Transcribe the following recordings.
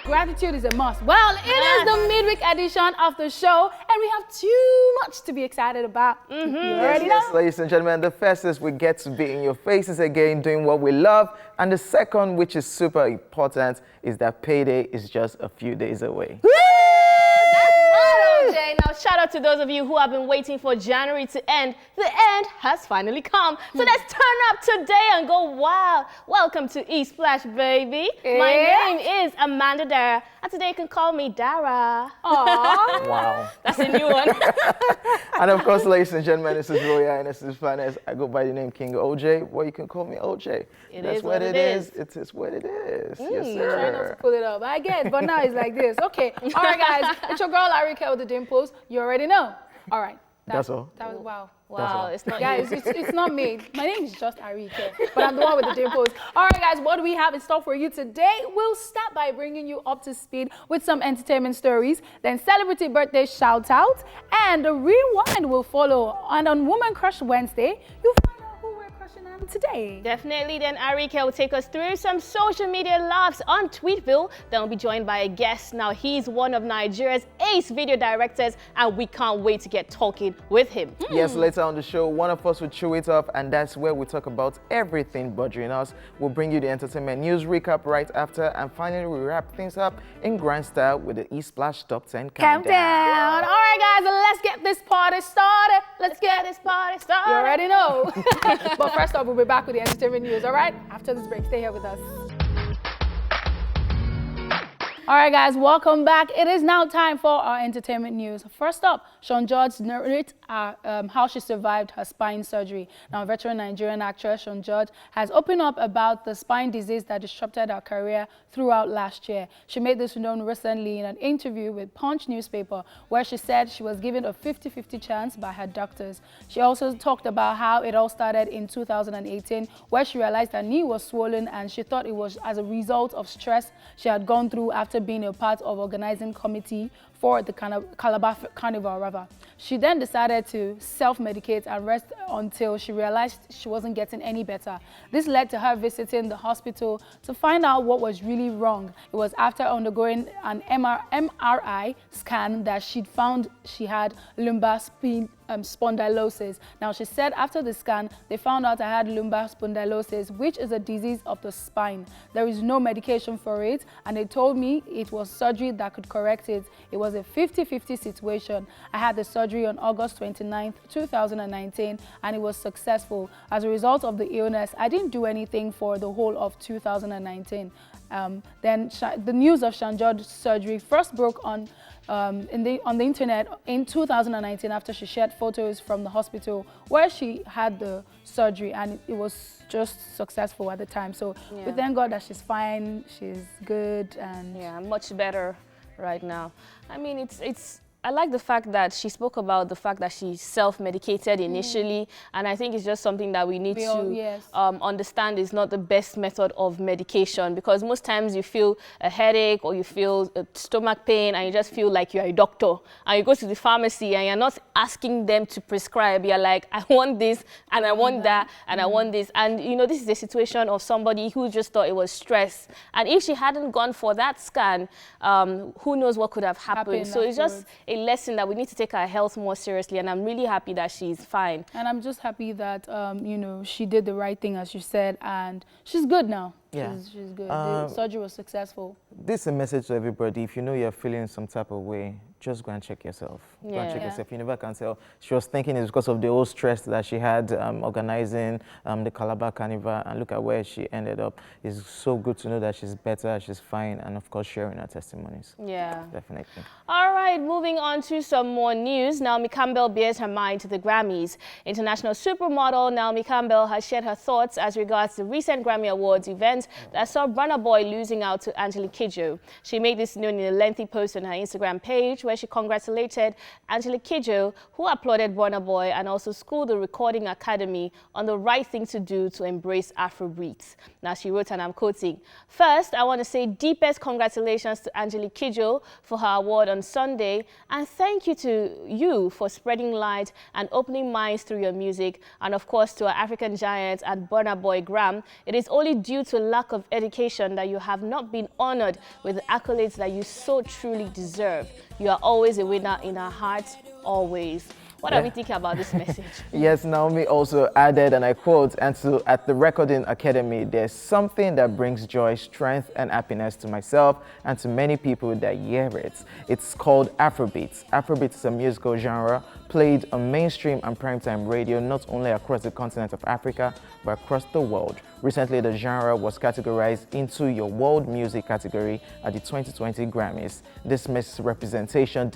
Gratitude is a must. Well, it is the midweek edition of the show, and we have too much to be excited about. You already know? Yes, ladies and gentlemen, the first is we get to be in your faces again, doing what we love. And the second, which is super important, is that payday is just a few days away. Now, shout out to those of you who have been waiting for January to end. The end has finally come. So let's turn up today and go wild. Welcome to E-Splash, baby. My name is Amanda Dara, and today you can call me Dara. Aww. Wow. That's a new one. And of course, ladies and gentlemen, this is Roya and this is Finance. I go by the name King OJ. Well, you can call me OJ. That's what it is. It is what it is. Yes, sir. Try not to pull it up, I guess, but now it's like this. Okay, all right, guys. It's your girl, Arika with the dimples. You already know. All right. That's all. That was wow. Wow, it's not guys, you. it's not me. My name is just Arika, but I'm the one with the dimples. All right, guys, what do we have in store for you today? We'll start by bringing you up to speed with some entertainment stories, then celebrity birthday shout out, and the rewind will follow. And on Woman Crush Wednesday, you'll find out who we're crushing on today. Definitely, then Arika will take us through some social media laughs on Tweetville. Then we'll be joined by a guest. Now, he's one of Nigeria's ace video directors, and we can't wait to get talking with him. Yes, later on the show, one of us will chew it up, and that's where we talk about everything bothering us. We'll bring you the entertainment news recap right after, and finally we wrap things up in grand style with the E-Splash Top 10 Countdown. All right, guys, let's get this party started. Let's get this party started. You already know. But first off, we'll be back with the entertainment news, all right? After this break, stay here with us. All right, guys, welcome back. It is now time for our entertainment news. First up, Shan narrates how she survived her spine surgery. Now, veteran Nigerian actress Shan has opened up about the spine disease that disrupted her career throughout last year. She made this known recently in an interview with Punch newspaper, where she said she was given a 50-50 chance by her doctors. She also talked about how it all started in 2018, where she realized her knee was swollen and she thought it was as a result of stress she had gone through after being a part of organizing committee for the Calabar Carnival. She then decided to self-medicate and rest until she realized she wasn't getting any better. This led to her visiting the hospital to find out what was really wrong. It was after undergoing an MRI scan that she'd found she had lumbar spondylosis. Now, she said after the scan, they found out I had lumbar spondylosis, which is a disease of the spine. There is no medication for it, and they told me it was surgery that could correct it. It was a 50-50 situation. I had the surgery on August 29th, 2019, and it was successful. As a result of the illness, I didn't do anything for the whole of 2019. Then the news of Shan surgery first broke on the internet in 2019 after she shared photos from the hospital where she had the surgery, and it was just successful at the time. So we thank God that she's fine, she's good, and much better right now. I mean, I like the fact that she spoke about the fact that she self-medicated initially, and I think it's just something that we need to understand is not the best method of medication, because most times you feel a headache or you feel a stomach pain and you just feel like you're a doctor, and you go to the pharmacy and you're not asking them to prescribe. You're like, I want this and I want that and I want this, and you know, this is a situation of somebody who just thought it was stress, and if she hadn't gone for that scan, who knows what could have happened. So it's just a lesson that we need to take our health more seriously, and I'm really happy that she's fine. And I'm just happy that you know, she did the right thing, as you said, and she's good now. Yeah. She's good. The surgery was successful. This is a message to everybody. If you know you're feeling some type of way, just go and check yourself. Go and check yourself. You never can tell. She was thinking it's because of the old stress that she had organizing the Calabar Carnival, and look at where she ended up. It's so good to know that she's better, she's fine, and of course sharing her testimonies. Yeah. Definitely. All right, moving on to some more news. Naomi Campbell bears her mind to the Grammys. International supermodel Naomi Campbell has shared her thoughts as regards the recent Grammy Awards event that saw Burna Boy losing out to Angelique Kidjo. She made this known in a lengthy post on her Instagram page, where where she congratulated Angelique Kidjo, who applauded Burna Boy and also schooled the Recording Academy on the right thing to do to embrace Afrobeats. Now, she wrote, and I'm quoting, "First, I want to say deepest congratulations to Angelique Kidjo for her award on Sunday, and thank you to you for spreading light and opening minds through your music, and of course to our African giant and Burna Boy Graham. It is only due to lack of education that you have not been honored with the accolades that you so truly deserve. You are always a winner in our hearts, always." What are we thinking about this message? Yes, Naomi also added, and I quote, "And so at the Recording Academy, there's something that brings joy, strength, and happiness to myself and to many people that hear it. It's called Afrobeats. Afrobeats is a musical genre played on mainstream and primetime radio, not only across the continent of Africa, but across the world. Recently, the genre was categorized into your world music category at the 2020 Grammys. This misrepresentation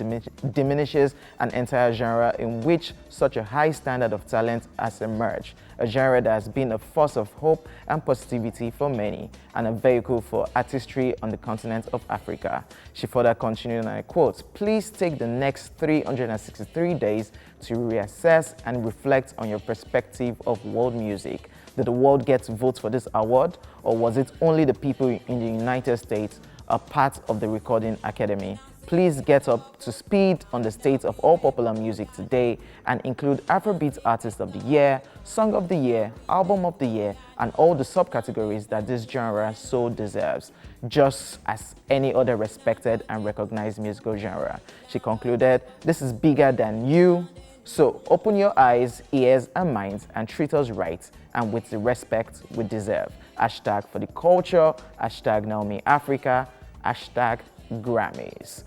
diminishes an entire genre in which such a high standard of talent has emerged, a genre that has been a force of hope and positivity for many, and a vehicle for artistry on the continent of Africa." She further continued, and I quote, "Please take the next 363 days to reassess and reflect on your perspective of world music. Did the world get to vote for this award, or was it only the people in the United States, a part of the Recording Academy? Please get up to speed on the state of all popular music today and include Afrobeat Artist of the Year, Song of the Year, Album of the Year, and all the subcategories that this genre so deserves, just as any other respected and recognized musical genre." She concluded, "This is bigger than you, so open your eyes, ears, and minds and treat us right and with the respect we deserve. Hashtag for the culture, hashtag Naomi Africa, hashtag Grammys."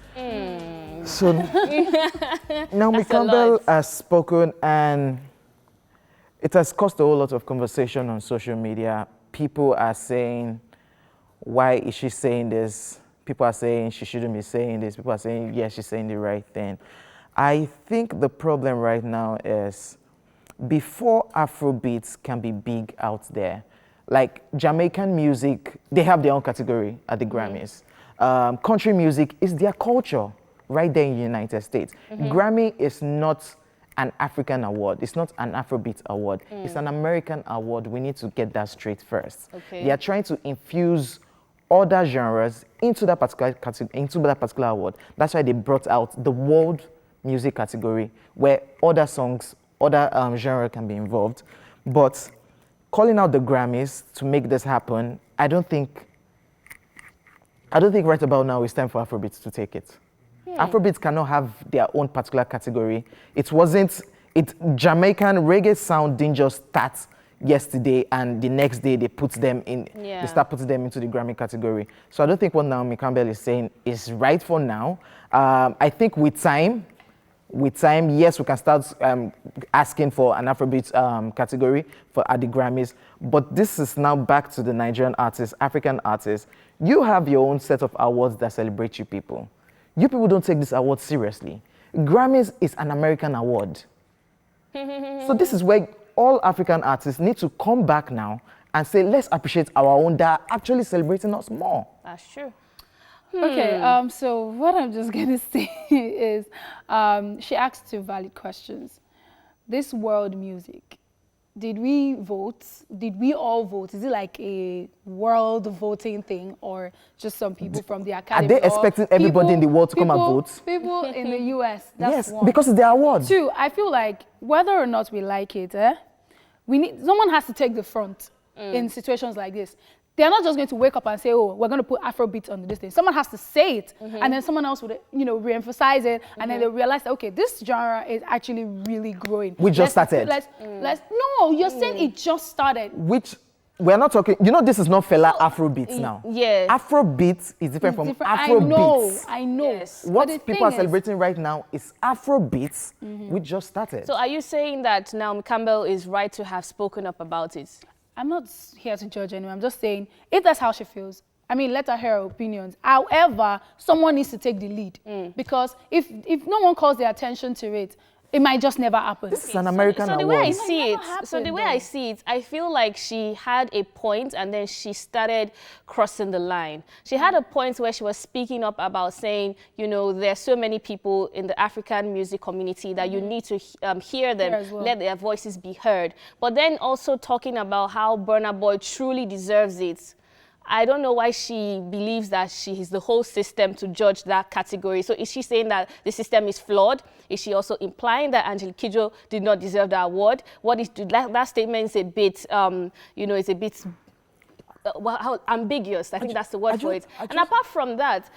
So Naomi Campbell has spoken, and it has caused a whole lot of conversation on social media. People are saying, why is she saying this? People are saying she shouldn't be saying this. People are saying, yes, she's saying the right thing. I think the problem right now is, before Afrobeats can be big out there, like Jamaican music, they have their own category at the Grammys. Country music is their culture right there in the United States. Grammy is not an African award. It's not an Afrobeat award. It's an American award. We need to get that straight first. They are trying to infuse other genres into that particular award. That's why they brought out the world music category, where other songs, other genre can be involved. But calling out the Grammys to make this happen, I don't think right about now it's time for Afrobeats to take it. Afrobeats cannot have their own particular category. Jamaican reggae sound didn't just start yesterday and the next day they put them in, they start putting them into the Grammy category. So I don't think what Naomi Campbell is saying is right for now. I think with time, yes, we can start asking for an Afrobeat category at the Grammys. But this is now back to the Nigerian artists, African artists. You have your own set of awards that celebrate you people. You people don't take this award seriously. Grammys is an American award. So this is where all African artists need to come back now and say, let's appreciate our own that are actually celebrating us more. That's true. Okay, so what I'm just going to say is, she asked two valid questions. This world music, did we vote? Did we all vote? Is it like a world voting thing, or just some people from the academy? Are they expecting everybody in the world to come and vote? People in the US, that's yes, one. because it's their award. Two, I feel like whether or not we like it, someone has to take the front in situations like this. They're not just going to wake up and say, oh, we're going to put Afrobeat on this thing. Someone has to say it, and then someone else would, re-emphasize it, and then they realize that, okay, this genre is actually really growing. We just started. No, you're saying it just started. We're not talking, this is not fella Afrobeat now. Yes. Afrobeat is different from Afrobeats. I know. Yes. What people are celebrating right now is Afrobeats, we just started. So are you saying that Naomi Campbell is right to have spoken up about it? I'm not here to judge anyone. I'm just saying, if that's how she feels, I mean, let her hear her opinions. However, someone needs to take the lead. Because if no one calls their attention to it, it might just never happen. This is an American so the award. way I see it, happen, so the way though. I see it, I feel like she had a point and then she started crossing the line. She had a point where she was speaking up about saying, you know, there's so many people in the African music community that you need to hear them, as well. let their voices be heard. But then also talking about how Burna Boy truly deserves it. I don't know why she believes that she is the whole system to judge that category. So is she saying that the system is flawed? Is she also implying that Angelique Kidjo did not deserve the award? What is that statement is a bit, you know, it's a bit how ambiguous. I think that's the word for it. And apart from that,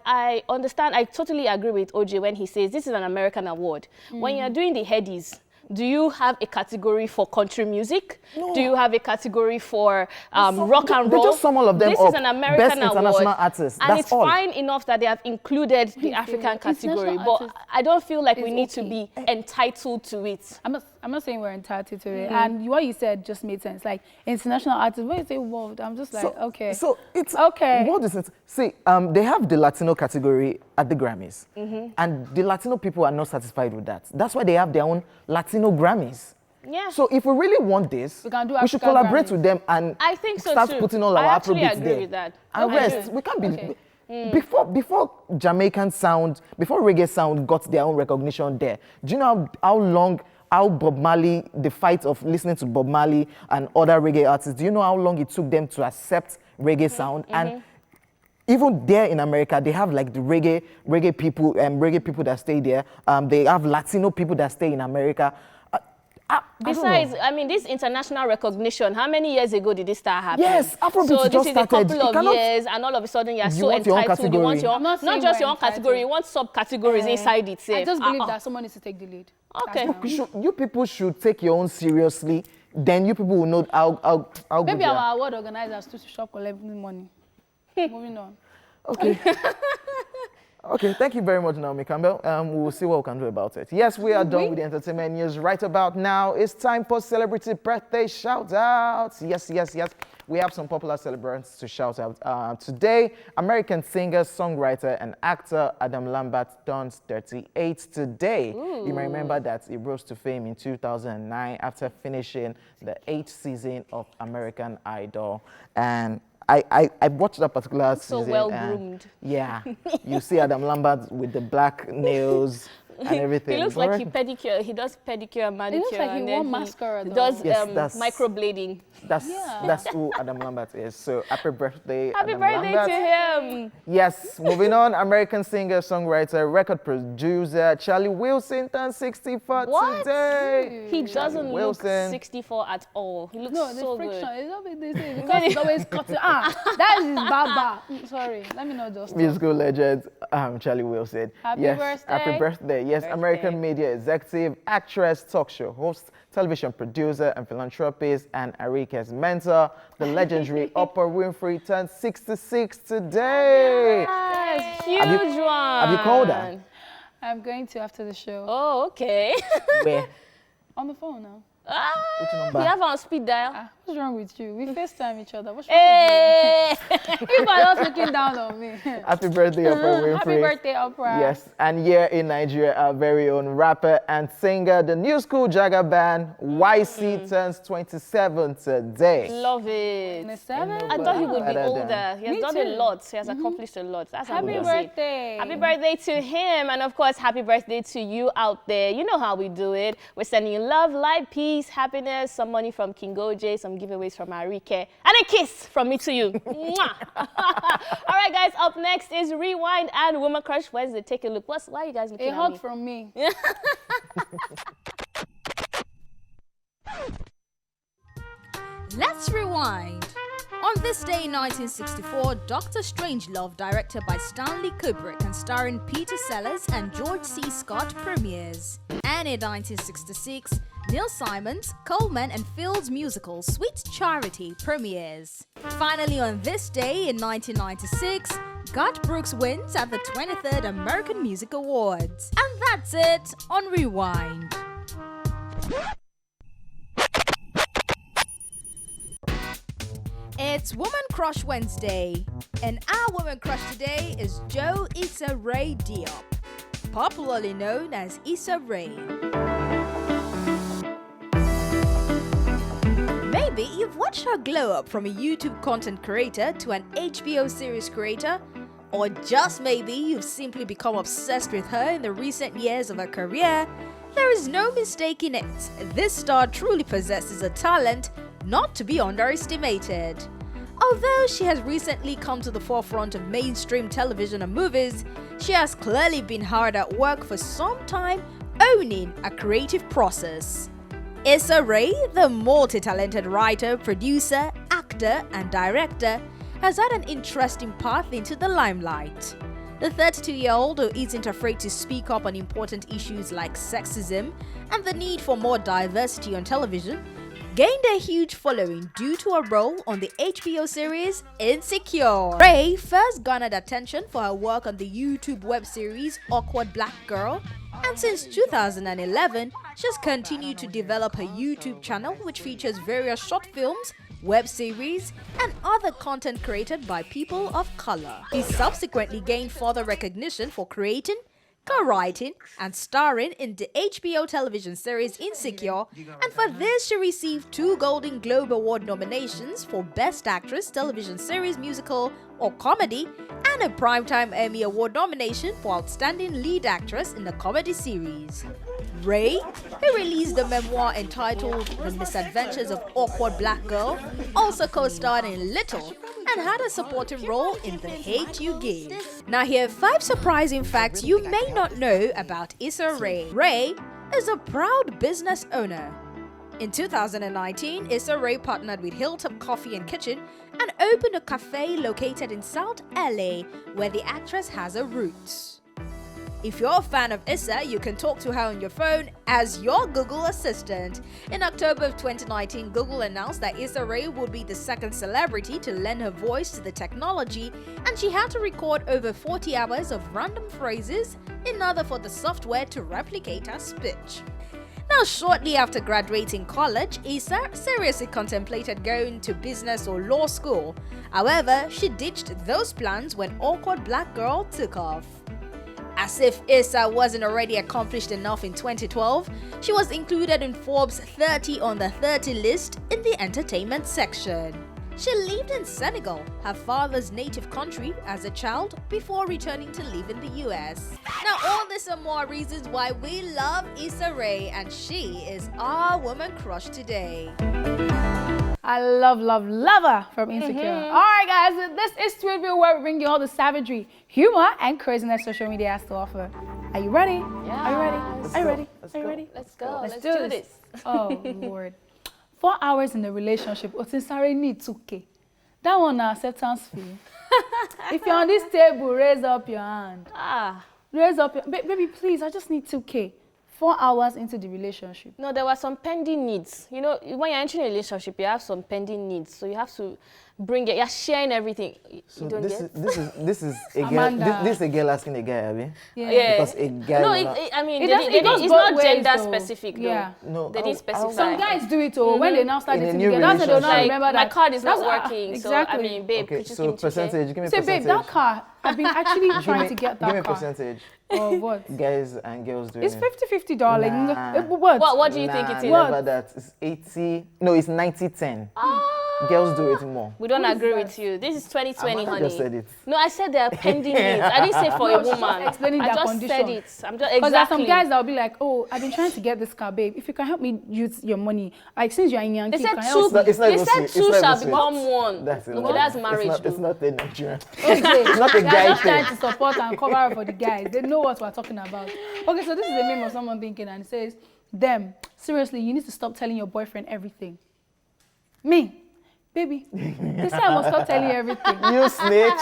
I understand, I totally agree with OJ when he says this is an American award. When you're doing the headies, do you have a category for country music? No. Do you have a category for rock and roll? They just sum all of them This up. is an American Best international award, artist. and That's it's all. fine enough that they have included the African category, but I don't feel like we need to be entitled to it. I'm not saying we're entitled to it. And what you said just made sense. Like international artists, when you say world, I'm just like, okay. So it's okay. What is it? See, they have the Latino category at the Grammys, and the Latino people are not satisfied with that. That's why they have their own Latino Grammys. Yeah. So if we really want this, we should collaborate with them and I think so start too. putting all our Afrobeats agree there. with that. And rest. We can't be before Jamaican sound, before reggae sound got their own recognition there. Do you know how Bob Marley, the fight of listening to Bob Marley and other reggae artists, do you know how long it took them to accept reggae sound? And even there in America, they have like the reggae people that stay there. They have Latino people that stay in America. Besides, I mean, this international recognition, how many years ago did this start happening? Yes, Afrobeat so just started. So this is a couple of years, and all of a sudden you're so want your own entitled. You want your not not just your own category, you want subcategories inside it. I just believe that someone needs to take the lead. Okay. You people should take your own seriously. Then you people will know how good Maybe you are. our award organizers to shop collecting money. Moving on. Okay. Okay, thank you very much, Naomi Campbell. We'll see what we can do about it. Yes, we are done with the entertainment news right about now. It's time for celebrity birthday shout-outs. Yes. We have some popular celebrants to shout out. Today, American singer, songwriter, and actor Adam Lambert turns 38 today. Ooh. You may remember that he rose to fame in 2009 after finishing the 8th season of American Idol. And I watched that particular season. So well groomed. Yeah, you see Adam Lambert with the black nails and everything. He looks like he does pedicure and manicure. It looks like and he wore mascara though. Does microblading. That's who Adam Lambert is. So happy birthday, Happy Adam birthday Lambert. to him. Yes, moving on. American singer, songwriter, record producer Charlie Wilson turned 64 today. He doesn't look 64 at all. He looks so good. It's always because he's always cutting. That is his baba. Sorry, let me not just. Musical legend, Charlie Wilson. Happy birthday. Happy birthday. Yes, American media executive, actress, talk show host, television producer, and philanthropist, and Arike's mentor, the legendary Oprah Winfrey, turned 66 today. Yes, huge one. Have you called her? I'm going to after the show. Oh, okay. Where? On the phone now. Which number? You have her on speed dial. What's wrong with you? We FaceTime each other. What's wrong with you? People are just looking down on me. Happy birthday, Oprah Winfrey. Happy birthday, Oprah. Yes, and here in Nigeria, our very own rapper and singer, the new school Jagger band, YC, turns 27 today. Love it. 27? I thought he would be Better older. than- He has done a lot. He has accomplished a lot. That's Happy amazing. birthday. Happy birthday to him. And of course, happy birthday to you out there. You know how we do it. We're sending you love, light, peace, happiness, some money from King OJ, some giveaways from Arike, and a kiss from me to you. Mwah. All right, guys, up next is Rewind and Woman Crush Wednesday. Take a look. Why are you guys looking at me? A hug from me. Let's rewind. On this day in 1964, Doctor Strangelove, directed by Stanley Kubrick and starring Peter Sellers and George C. Scott, premieres. And in 1966, Neil Simon's, Coleman and Field's musical Sweet Charity premieres. Finally, on this day in 1996, Garth Brooks wins at the 23rd American Music Awards. And that's it on Rewind. It's Woman Crush Wednesday, and our Woman Crush today is Joe Issa Rae Diop. popularly known as Issa Rae. Maybe you've watched her glow up from a YouTube content creator to an HBO series creator, or just maybe you've simply become obsessed with her in the recent years of her career. There is no mistaking it. This star truly possesses a talent not to be underestimated. Although she has recently come to the forefront of mainstream television and movies, she has clearly been hard at work for some time owning a creative process. Issa Rae, the multi-talented writer, producer, actor and director, has had an interesting path into the limelight. The 32-year-old, who isn't afraid to speak up on important issues like sexism and the need for more diversity on television, gained a huge following due to a role on the HBO series Insecure. Rae first garnered attention for her work on the YouTube web series Awkward Black Girl, and since 2011, she has continued to develop her YouTube channel, which features various short films, web series, and other content created by people of color. She subsequently gained further recognition for creating, co-writing, and starring in the HBO television series Insecure, and for this she received 2 Golden Globe Award nominations for Best Actress Television Series Musical or Comedy, and a Primetime Emmy Award nomination for Outstanding Lead Actress in a Comedy Series. Rae, who released the memoir entitled The Misadventures of Awkward Black Girl, also co-starred in Little and had a supporting role in The Hate U Give. Now here are 5 surprising facts you may not know about Issa Rae. Rae is a proud business owner. In 2019, Issa Rae partnered with Hilltop Coffee and Kitchen and opened a cafe located in South LA, where the actress has her roots. If you're a fan of Issa, you can talk to her on your phone as your Google Assistant. In October of 2019, Google announced that Issa Rae would be the second celebrity to lend her voice to the technology, and she had to record over 40 hours of random phrases in order for the software to replicate her speech. Now, shortly after graduating college, Issa seriously contemplated going to business or law school. However, she ditched those plans when Awkward Black Girl took off. As if Issa wasn't already accomplished enough, in 2012, she was included in Forbes 30 on the 30 list in the entertainment section. She lived in Senegal, her father's native country, as a child before returning to live in the US. Now, all this and more reasons why we love Issa Rae, and she is our woman crush today. I love her from Insecure. All right, guys, this is Tweetville, where we bring you all the savagery, humor, and craziness social media has to offer. Are you ready? Yeah. Are you ready? Are you ready? Are you ready? Let's go. Let's do this. Oh, Lord. 4 hours in a relationship, Otinsare need 2K. That one na acceptance fee. If you're on this table, raise up your hand. Raise up your... Baby, please, I just need 2K. 4 hours into the relationship. No, there were some pending needs. You know, when you're entering a relationship, you have some pending needs. So you have to bring it. You're sharing everything. So this is a girl. This is a girl asking a guy, Abby. Yeah. Because a guy. No, I mean, it's not gender specific. Yeah. No. They didn't specify. Some guys do it when they now start dating together. That's why they don't remember that my card is not working. Exactly. So I mean, babe, okay, so percentage. Give me say, percentage. babe, that car. I've been actually trying to get that car. Give me percentage. Oh, what? Guys and girls doing it's it. It's 50-50, darling. Nah. What do you think it is? Never that. It's 80. No, it's 90-10. Girls do it more. We don't agree with you. This is 2020, honey. I just said it. No, I said there are pending needs. I didn't say for a woman. Explaining I just condition. said it. I'm just Because there are some guys that will be like, oh, I've been trying to get this car, babe. If you can help me use your money, like since you're in Yankee, they said can help me. It's not they said two shall become one. That's it. Okay, that's marriage. It's not a Nigerian. Okay, it's not a they're guy just thing. trying to support and cover up for the guys. They know what we're talking about. Okay, so this is the meme of someone thinking, and it says, them, seriously, you need to stop telling your boyfriend everything. Me, baby, this time I must stop telling you everything. You snitch.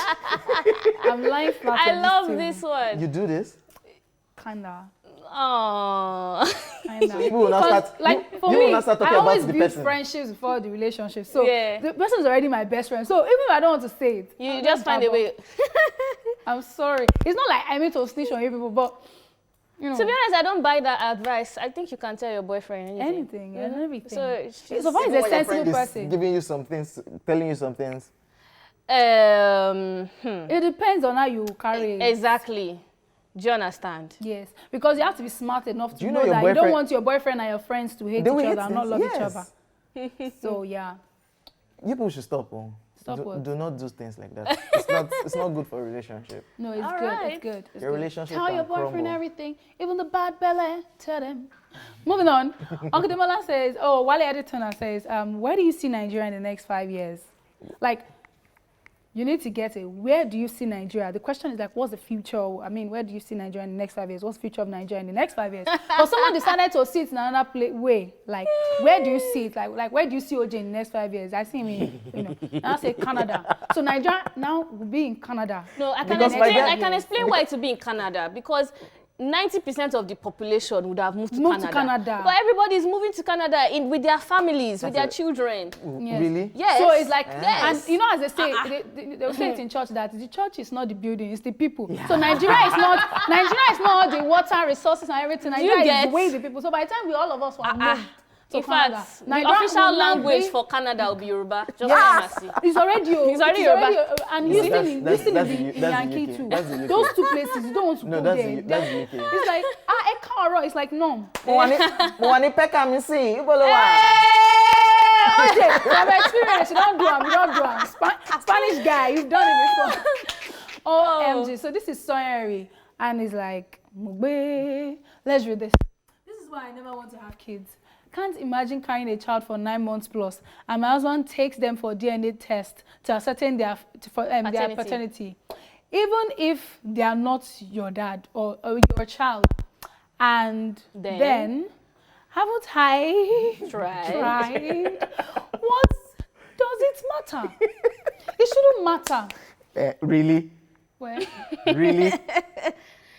I'm lying flat. I love this one. You do this? Kinda. Oh. Kinda. You will not start. Like for you me, will not start talking I always about the build person. friendships before the relationship. So Yeah. the person is already my best friend. So even if I don't want to say it, You just find a way. I'm sorry. It's not like I meant to snitch on you people, but you know. To be honest, I don't buy that advice. I think you can tell your boyfriend anything and everything. So So far, he's a sensible Is person. giving you some things, telling you some things. It depends on how you carry it. Exactly. Do you understand? Yes, because you have to be smart enough to know your that you boyfriend, don't want your boyfriend and your friends to hate each other and not love each other. So yeah. You people should stop. Do not do things like that. It's not good for a relationship. No, it's good. Right. It's good. It's your good. relationship Tell your boyfriend crumble. everything, even the bad belly. Tell them. Moving on. Uncle Demola says, oh, Wale Adetona says, where do you see Nigeria in the next 5 years? Like, you need to get it. Where do you see Nigeria? The question is like, what's the future? I mean, where do you see Nigeria in the next 5 years? What's the future of Nigeria in the next 5 years? But someone decided to see it in another way. Like, where do you see it? Like where do you see OJ in the next 5 years? I see him in, now I say Canada. So Nigeria now will be in Canada. No, I can explain why to be in Canada, because 90% of the population would have moved to Canada. But everybody is moving to Canada with their families, with their children. Yes. Really? Yes. So it's like, and you know, as they say, they'll say it in church that the church is not the building, it's the people. Yeah. So Nigeria is not the water resources and everything. Nigeria is the way the people. So by the time all of us will move. In fact, the official language for Canada will be Yoruba. Just mercy. It's already Yoruba. And Houston is in Yankee too. Those two places, you don't want to go there. That's the UK. It's like, it's like, no. From experience, you don't do them. Spanish guy, you've done it before. OMG. So this is Sonyeri. And it's like, let's read this. This is why I never want to have kids. Can't imagine carrying a child for 9 months plus, and my husband takes them for DNA test to ascertain their paternity. Even if they are not your dad or your child. And then haven't I tried? What does it matter? It shouldn't matter. Really? Well, really?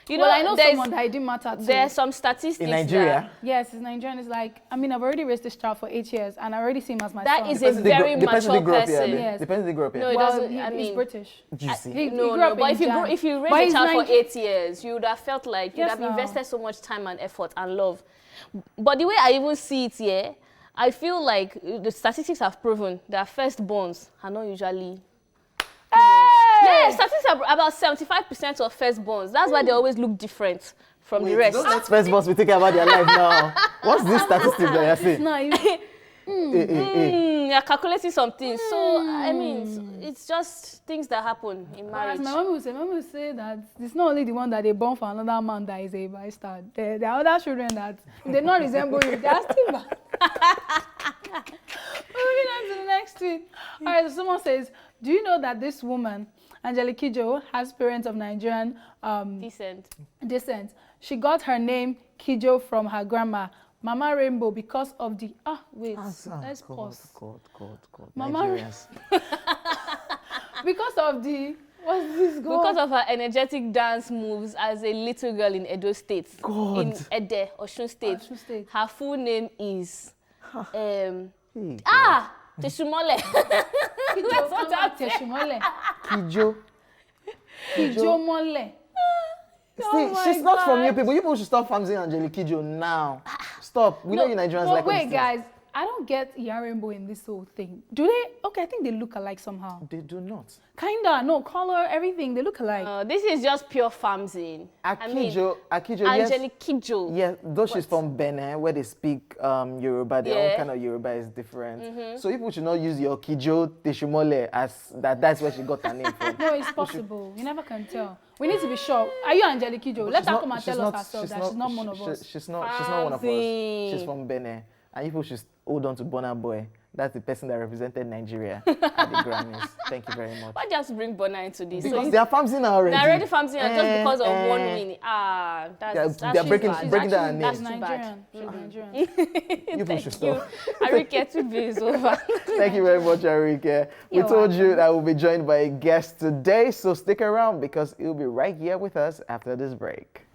You know, I know someone that it didn't matter to. There's some statistics in Nigeria. Yes, it's Nigerian. It's like, I mean, I've already raised this child for 8 years, and I already see him as my son. That is a very mature person. Yes. Depends they grew up here. No, it doesn't. He's British. No, but if you raise a child for 8 years, you would have felt like you'd have invested so much time and effort and love. But the way I even see it here, I feel like the statistics have proven that firstborns are not usually. Yeah, statistics are about 75% of firstborns. That's why they always look different from the rest. Don't let firstborns be thinking about their life now. What's this statistic that you're saying? No, you're calculating something. So, I mean, it's just things that happen in marriage. My mom will say that it's not only the one that they born for another man that is a bastard. There are other children that, if they not resemble you, they are still bad. Moving on to the next tweet. All right, so someone says, do you know that this woman, Angelique Kidjo, has parents of Nigerian descent? She got her name Kidjo from her grandma, Mama Rainbow, because of the let's pause. Mama because of the what's this called? Because of her energetic dance moves as a little girl in Edo State. In Ede, Osun State. Her full name is Teshumole. Kidjo Mole. She's not from you people. You people should stop farming Angelique Kidjo now. Stop. We know you Nigerians like wait, guys. I don't get Iya Rainbow in this whole thing. Do they? Okay, I think they look alike somehow. They do not. Kinda. No, color, everything. They look alike. This is just pure farming. Angelique Kidjo. Yeah, though she's from Benin, where they speak Yoruba, their own kind of Yoruba is different. So people should not use your Kidjo Teshumole as that's where she got her name from. No, it's possible. You never can tell. We need to be sure. Are you Angelique Kidjo? Let her come and tell us herself that she's not one of us. She's not one of us. She's from Benin. And people should hold on to Burna Boy. That's the person that represented Nigeria at the Grammys. Thank you very much. Why do you have to bring Burna into this? Because they are farming already. They're already farming just because of 1 win. That's breaking down her name. That's too bad. She's Nigerian. You people should stop. Arike, 2 days over. Thank you very much, Arike. We told you that we'll be joined by a guest today, so stick around because he'll be right here with us after this break.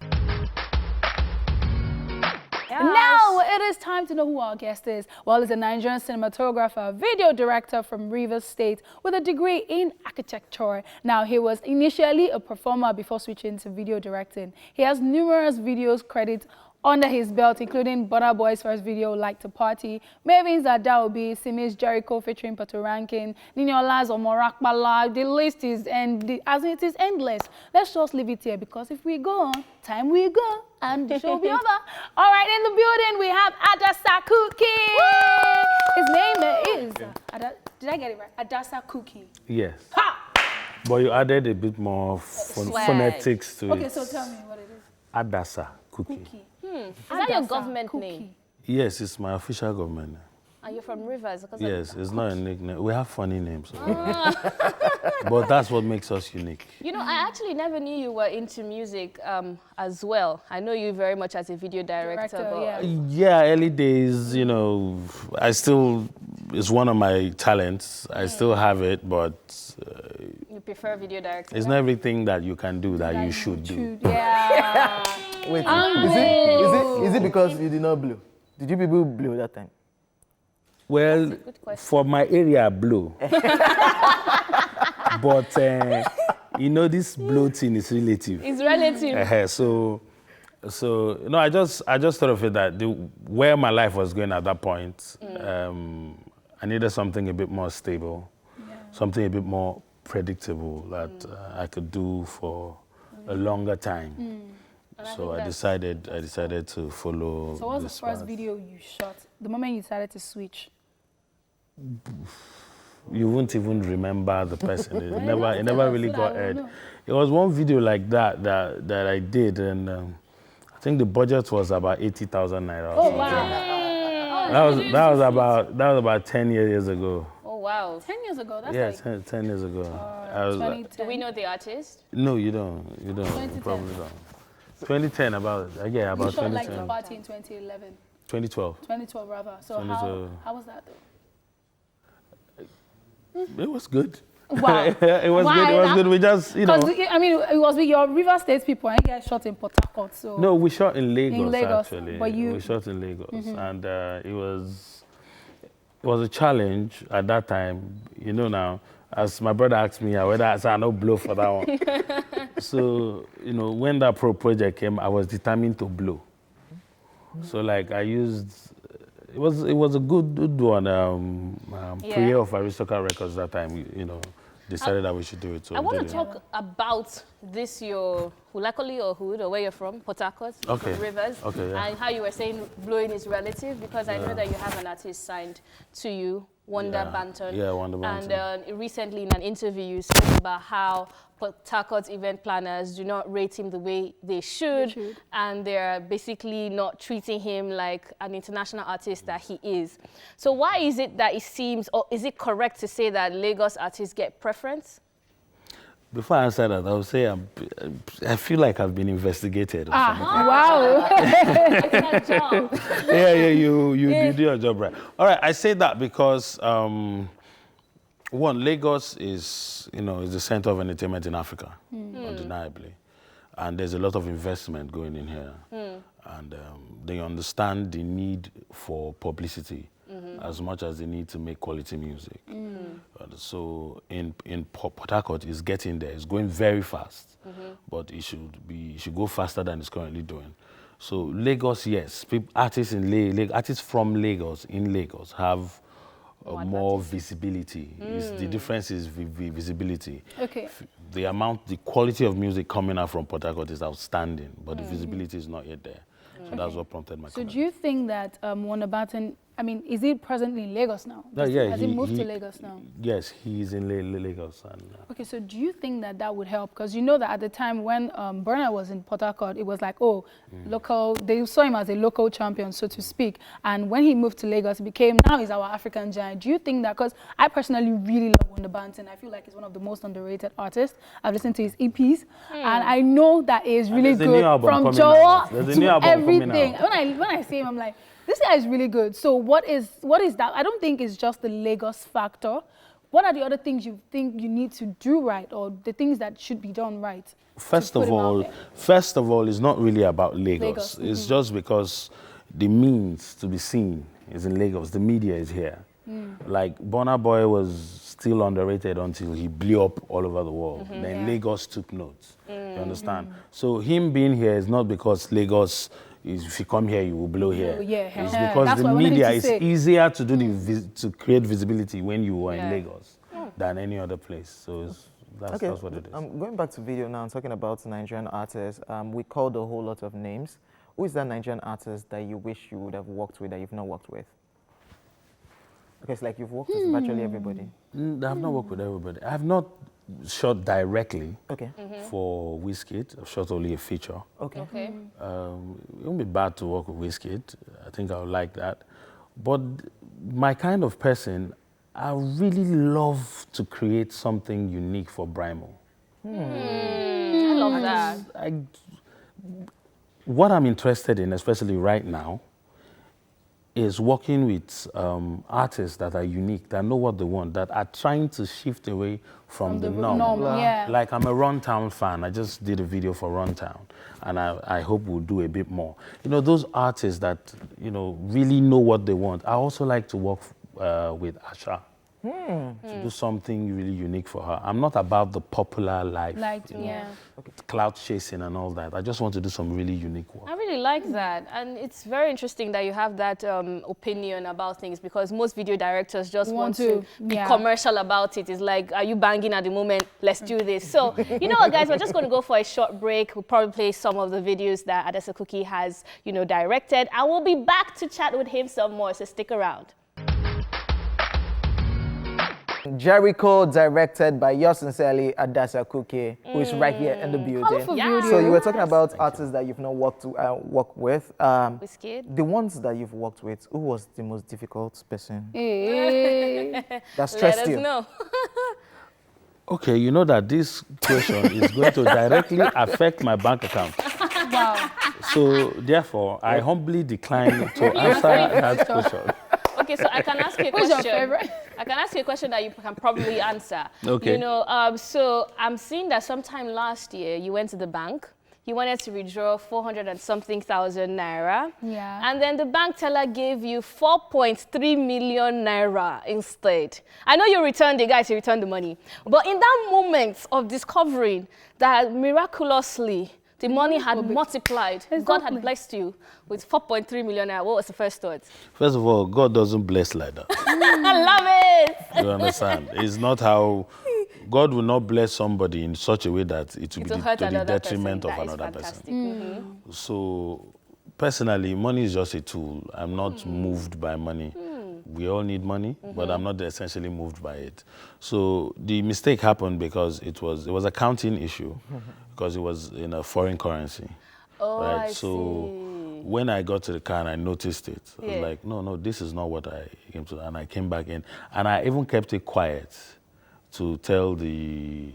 Now it is time to know who our guest is. Well, he's a Nigerian cinematographer, video director from Rivers State with a degree in architecture. Now, he was initially a performer before switching to video directing. He has numerous videos credits under his belt, including Burna Boy's first video, Like to Party, Mavin's Adaobi, Simi's Jericho featuring Puerto Rankin, Ninola's Omorakbala. The list is it is endless. Let's just leave it here because if we go on, time will go and the show will be over. All right, in the building we have Adasa Cookie. His name is did I get it right? Adasa Cookie. Yes. Ha! But you added a bit more phonetics to it. Okay, so tell me what it is. Adasa Cookie. Is that your government name? Yes, it's my official government name. Are you from Rivers? Yes, it's not a nickname. We have funny names. But that's what makes us unique. You know, I actually never knew you were into music as well. I know you very much as a video director. But yeah, early days, you know, it's one of my talents. I still have it, but... you prefer video director? It's not everything that you can do that you should do. Yeah. Wait, is it because you did not blow? Did you people blow that time? Well, for my area, blow. But, you know, this bloating is relative. It's relative. So, you know, I just thought of it that where my life was going at that point, I needed something a bit more stable, something a bit more predictable that I could do for a longer time. So I decided to follow. So what was the first video you shot? The moment you decided to switch? You won't even remember the person. It never really got aired. It was one video like that I did, and I think the budget was about 80,000 naira. Oh wow! That was about 10 years ago. Oh wow! 10 years ago. That's like 10 years ago. Do we know the artist? No, you don't. You probably don't. 2010, about you shot 2010. Like the Party in 2011. 2012. 2012 rather. So 2012. how was that though? It was good. Wow. It was good. It was good. We just, you know. I mean, it was with your River State people, and you guys shot in Port Harcourt. So no, we shot in Lagos, actually. But we shot in Lagos, and it was a challenge at that time. You know now, as my brother asked me, whether I said I no blow for that one. So you know, when that project came, I was determined to blow. So like I used. It was a good one. Priya of Aristocrat Records that time, you know, decided that we should do it. So I want to talk about this, your Hulakoli or Hood, or where you're from, Port Harcourt, Rivers, and how you were saying blowing is relative, because I know that you have an artist signed to you, Wonder Banton. Yeah, Wonder Banton. And recently in an interview you spoke about how Port Harcourt event planners do not rate him the way they should, and they're basically not treating him like an international artist that he is. So why is it that it seems, or is it correct to say that Lagos artists get preference? Before I answer that, I would say I feel like I've been investigated. Wow. You do your job right. All right, I say that because one, Lagos is the center of entertainment in Africa, undeniably, and there's a lot of investment going in here, and they understand the need for publicity as much as they need to make quality music. So in Port Harcourt, it's getting there. It's going very fast, but it should go faster than it's currently doing. So Lagos, yes, artists from Lagos in Lagos have more visibility. The difference is visibility. Okay. The quality of music coming out from Port Harcourt is outstanding, but the visibility is not yet there. So that's what prompted my comment. So do you think that Wonder Banton, I mean, is he presently in Lagos now? Has he moved to Lagos now? Yes, he's in Lagos. Okay, so do you think that would help? Because you know that at the time when Burna was in Port Harcourt, it was like, local, they saw him as a local champion, so to speak. And when he moved to Lagos, now he's our African giant. Do you think that, because I personally really love Wonder Banton, I feel like he's one of the most underrated artists. I've listened to his EPs, and I know that he is really good, from Joa to everything. When I see him, I'm like, this guy is really good. So what is that? I don't think it's just the Lagos factor. What are the other things you think you need to do right, or the things that should be done right? First of all, it's not really about Lagos. It's just because the means to be seen is in Lagos. The media is here. Like Burna Boy was still underrated until he blew up all over the world. Then Lagos took notes. You understand? So him being here is not because Lagos if you come here, you will blow here. Yeah. It's because That's the what I wanted media to is say. easier to do to create visibility when you are in Lagos than any other place. So that's what it is. Going back to video now, talking about Nigerian artists, we called a whole lot of names. Who is that Nigerian artist that you wish you would have worked with that you've not worked with? Because like you've worked with virtually everybody. I've not worked with everybody. I have not shot directly for Wizkid. I've shot only a feature. Okay. It won't be bad to work with Wizkid. I think I would like that. But my kind of person, I really love to create something unique for Brimo. I love that. What I'm interested in, especially right now, is working with artists that are unique, that know what they want, that are trying to shift away from the norm. Like I'm a Runtown fan. I just did a video for Runtown, and I hope we'll do a bit more. You know, those artists that, you know, really know what they want. I also like to work with Asha. To do something really unique for her. I'm not about the popular life, cloud chasing and all that. I just want to do some really unique work. I really like that, and it's very interesting that you have that opinion about things, because most video directors just want to be commercial about it. It's like, are you banging at the moment? Let's do this. So, you know what, guys, we're just going to go for a short break. We'll probably play some of the videos that Adasa Cookie has, you know, directed, and we'll be back to chat with him some more, so stick around. Jericho, directed by yours sincerely, Adasa Cookie, who is right here in the building. So you were talking about artists that you've not worked with. The ones that you've worked with, who was the most difficult person? That stressed you? Let us know. Okay, you know that this question is going to directly affect my bank account. Wow. So therefore, I humbly decline to answer that question. Okay, so I can ask you a question. What's your favorite? I can ask you a question that you can probably answer. Okay. You know, so I'm seeing that sometime last year you went to the bank. You wanted to withdraw 400 and something thousand naira. Yeah. And then the bank teller gave you 4.3 million naira instead. I know you returned the guys, you returned the money. But in that moment of discovering that miraculously the money had multiplied, God had blessed you with 4.3 million naira, what was the first thought? First of all, God doesn't bless like that. I love it. You understand? It's not how God will not bless somebody in such a way that it will be to the detriment of another person. So personally, money is just a tool. I'm not moved by money. We all need money, but I'm not essentially moved by it. So the mistake happened because it was a accounting issue, because it was in a foreign currency. Oh, right? I see. When I got to the car and I noticed it, I was like, no, this is not what I came to. And I came back in, and I even kept it quiet to tell the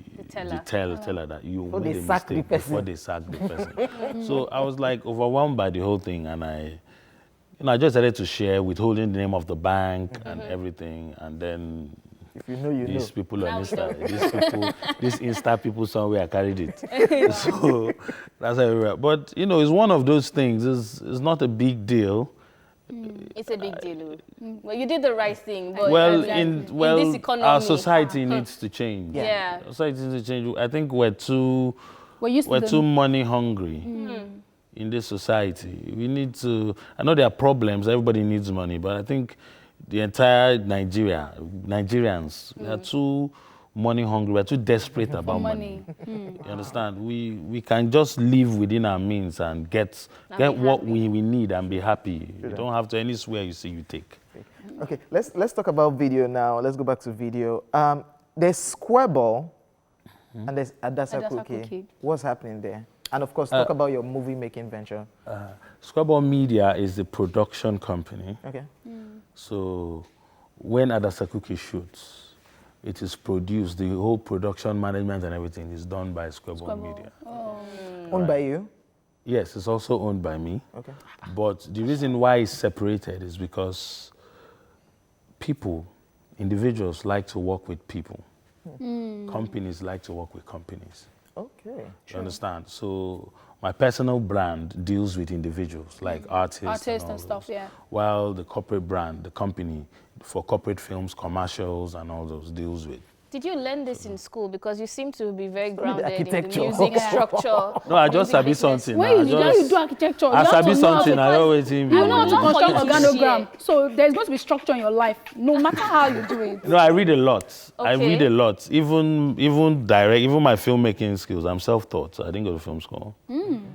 teller that you made a mistake before they sacked the person. So I was like overwhelmed by the whole thing, and I just started to share, withholding the name of the bank and everything, and then if you know, you these know. people on Insta, these Insta people somewhere carried it. So that's how we were. But you know, it's one of those things. It's not a big deal. It's a big deal. Well, you did the right thing. But in this economy, our society needs to change. Yeah. Society needs to change. I think we're too money hungry. In this society, we need to. I know there are problems. Everybody needs money, but I think the entire Nigerians, we are too money hungry. We're too desperate about money. You understand? We can just live within our means and get what we need and be happy. You don't have to anywhere you see you take. Okay, let's talk about video now. Let's go back to video. There's Square Ball and there's Adasa Cookie. What's happening there? And of course, talk about your movie-making venture. Square Ball Media is the production company. Okay. So when Adasa Cookie shoots, it is produced. The whole production management and everything is done by Square Ball Media. Owned by you? Yes, it's also owned by me. Okay. But the reason why it's separated is because individuals like to work with people. Companies like to work with companies. Okay. You understand? So my personal brand deals with individuals, like artists and stuff, while the corporate brand, the company, for corporate films, commercials, and all those deals with Did you learn this in school? Because you seem to be very grounded in the architecture. music structure. No, I just sabi something. When you do architecture, I sabi something. I always you know how to want for construct you to organogram. So there's going to be structure in your life, no matter how you do it. No, I read a lot. I Okay. read a lot. Even my filmmaking skills. I'm self-taught, so I didn't go to film school.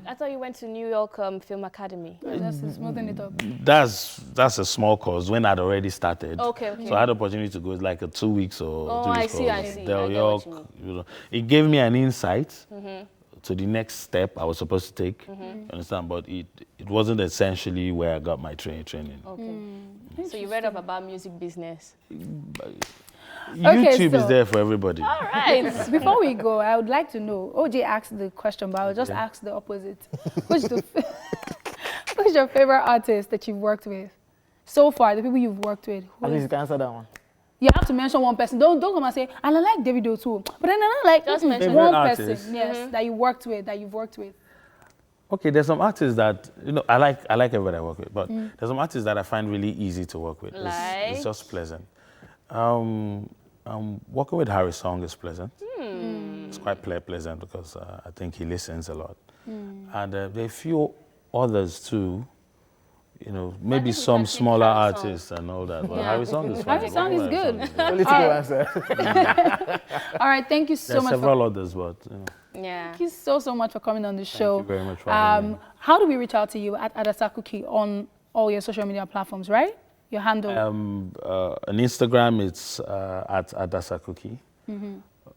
I thought you went to New York Film Academy. Just smoothing it up. That's a small course when I'd already started. Okay. So I had the opportunity to go like a 2 weeks or 3 weeks I course. see. Del I get York, what you know. It gave me an insight to the next step I was supposed to take. You understand? But it wasn't essentially where I got my training. Okay. So you read up about music business. YouTube is so- there for everybody. All right. Before we go, I would like to know, OJ asked the question, but I'll just ask the opposite. Who's your favorite artist that you've worked with? So far, the people you've worked with. At least you can answer that one. You have to mention one person. Don't come and say, and I like Davido too. But then I like Just mention one Favorite person, artist? yes, that you've worked with. Okay, there's some artists that, you know, I like everybody I work with, but there's some artists that I find really easy to work with. It's just pleasant. Working with Harry Song is pleasant. It's quite pleasant because I think he listens a lot. And there are a few others too, you know, maybe think we some can take smaller Harry Song. artists and all that. But Harry Song is fine. Harry Song is good. Political answer. All right, thank you so There's much. several others, but you know. Yeah. Thank you so much for coming on the show. Thank you very much for having me. How do we reach out to you at Adasakuki on all your social media platforms, right? Your handle. On Instagram, it's at Adasakuki.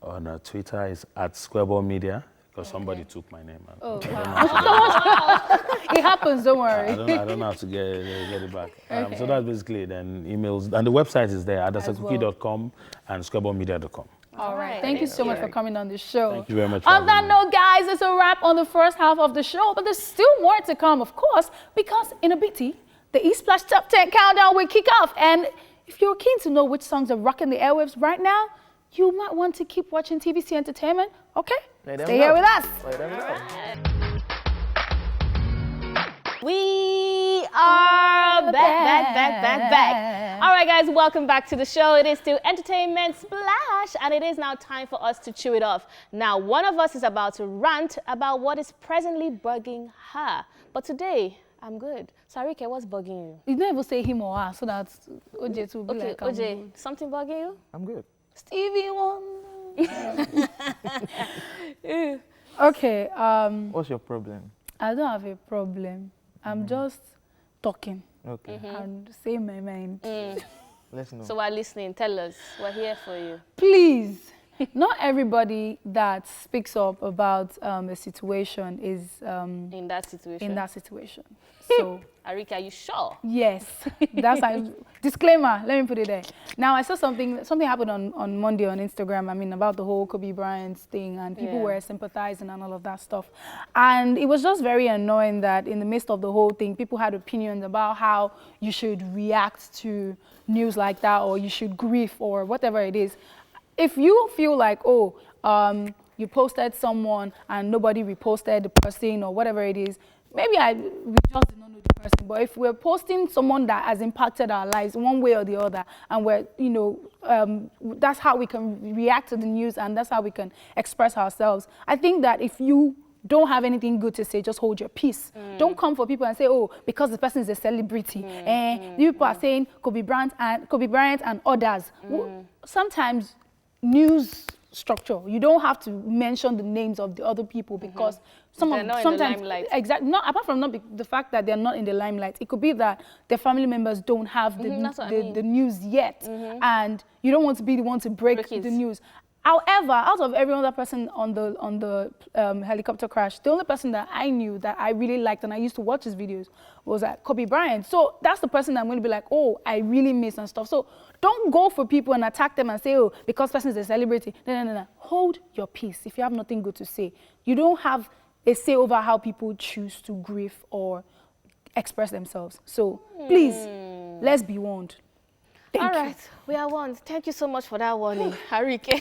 On Twitter, it's at Squareball Media, because somebody took my name. It happens, don't worry. I don't know how to get it back. So that's basically it. And emails. And the website is there, adasakuki.com and squareballmedia.com. All right. Thank you so much for coming on the show. Thank you very much for On that having me. note, guys, it's a wrap on the first half of the show, but there's still more to come, of course, because in a bitty, the East Splash Top 10 Countdown will kick off. And if you're keen to know which songs are rocking the airwaves right now, you might want to keep watching TVC Entertainment, okay? Stay here with us. We are back. All right, guys, welcome back to the show. It is still Entertainment Splash, and it is now time for us to chew it off. Now, one of us is about to rant about what is presently bugging her. But today, I'm good. Sarike, what's bugging you? You don't even say him or her, so that OJ will be Okay, like, I'm OJ, good. something bugging you? I'm good. Stevie Wonder. Okay, What's your problem? I don't have a problem. I'm just talking Okay, and saying my mind. let's know. So we're listening. Tell us. We're here for you. Please, not everybody that speaks up about a situation is In that situation. in that situation. So, Arika, are you sure? yes, that's a disclaimer. Let me put it there. Now, I saw something happened on Monday on Instagram. I mean, about the whole Kobe Bryant thing, and people were sympathizing and all of that stuff. And it was just very annoying that in the midst of the whole thing, people had opinions about how you should react to news like that, or you should grieve, or whatever it is. If you feel like, oh, you posted someone and nobody reposted the person or whatever it is, maybe we just did not know the person. But if we're posting someone that has impacted our lives one way or the other, and we're, you know, that's how we can react to the news and that's how we can express ourselves. I think that if you don't have anything good to say, just hold your peace. Don't come for people and say, oh, because the person is a celebrity. People are saying Kobe Bryant and others. Sometimes news structure, you don't have to mention the names of the other people because sometimes in the limelight. Exactly. Not apart from the fact that they're not in the limelight, it could be that their family members don't have the news yet, and you don't want to be the one to break the news. However, out of every other person on the helicopter crash, the only person that I knew that I really liked and I used to watch his videos was Kobe Bryant. So that's the person that I'm going to be like, oh, I really miss and stuff. So don't go for people and attack them and say, oh, because person is a celebrity. No. Hold your peace if you have nothing good to say. You don't have a say over how people choose to grieve or express themselves. So please, let's be warned. Thank you. We are warned. Thank you so much for that warning, Harike.